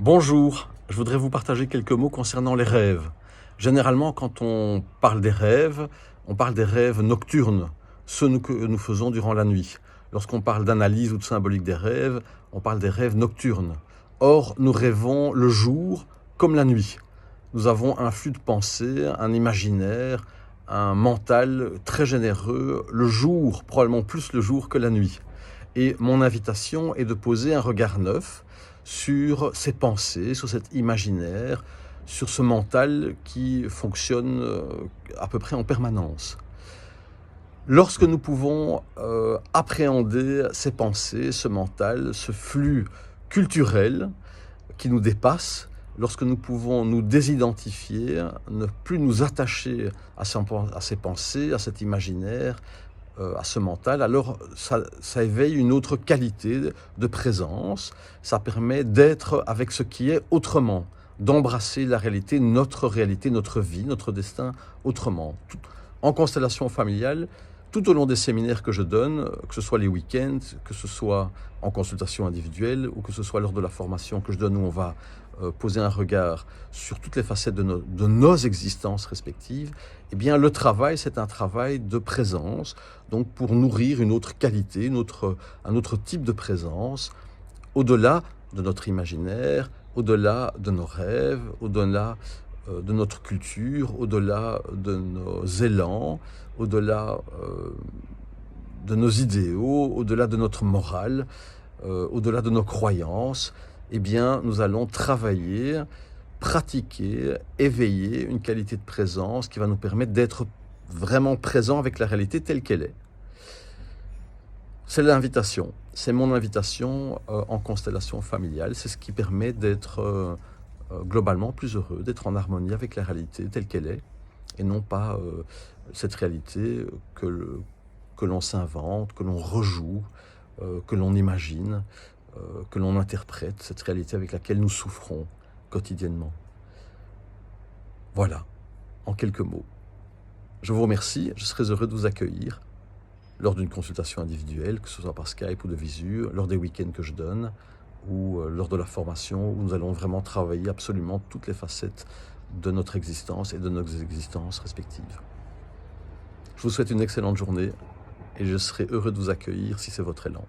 Bonjour, je voudrais vous partager quelques mots concernant les rêves. Généralement, quand on parle des rêves, on parle des rêves nocturnes, ceux que nous faisons durant la nuit. Lorsqu'on parle d'analyse ou de symbolique des rêves, on parle des rêves nocturnes. Or, nous rêvons le jour comme la nuit. Nous avons un flux de pensée, un imaginaire, un mental très généreux, le jour, probablement plus le jour que la nuit. Et mon invitation est de poser un regard neuf sur ces pensées, sur cet imaginaire, sur ce mental qui fonctionne à peu près en permanence. Lorsque nous pouvons appréhender ces pensées, ce mental, ce flux culturel qui nous dépasse, lorsque nous pouvons nous désidentifier, ne plus nous attacher à ces pensées, à cet imaginaire, à ce mental, alors ça éveille une autre qualité de présence, ça permet d'être avec ce qui est autrement, d'embrasser la réalité, notre vie, notre destin autrement. En constellation familiale, tout au long des séminaires que je donne, que ce soit les week-ends, que ce soit en consultation individuelle ou que ce soit lors de la formation que je donne où on va poser un regard sur toutes les facettes de nos existences respectives, eh bien le travail, c'est un travail de présence, donc pour nourrir une autre qualité, un autre type de présence, au-delà de notre imaginaire, au-delà de nos rêves, au-delà de notre culture, au-delà de nos élans, au-delà de nos idéaux, au-delà de notre morale, au-delà de nos croyances, eh bien, nous allons travailler, pratiquer, éveiller une qualité de présence qui va nous permettre d'être vraiment présents avec la réalité telle qu'elle est. C'est l'invitation, c'est mon invitation en constellation familiale, c'est ce qui permet d'être globalement plus heureux, d'être en harmonie avec la réalité telle qu'elle est, et non pas cette réalité que l'on s'invente, que l'on rejoue, que l'on imagine, que l'on interprète, cette réalité avec laquelle nous souffrons quotidiennement. Voilà, en quelques mots. Je vous remercie, je serai heureux de vous accueillir lors d'une consultation individuelle, que ce soit par Skype ou de visu, lors des week-ends que je donne, ou lors de la formation, où nous allons vraiment travailler absolument toutes les facettes de notre existence et de nos existences respectives. Je vous souhaite une excellente journée et je serai heureux de vous accueillir si c'est votre élan.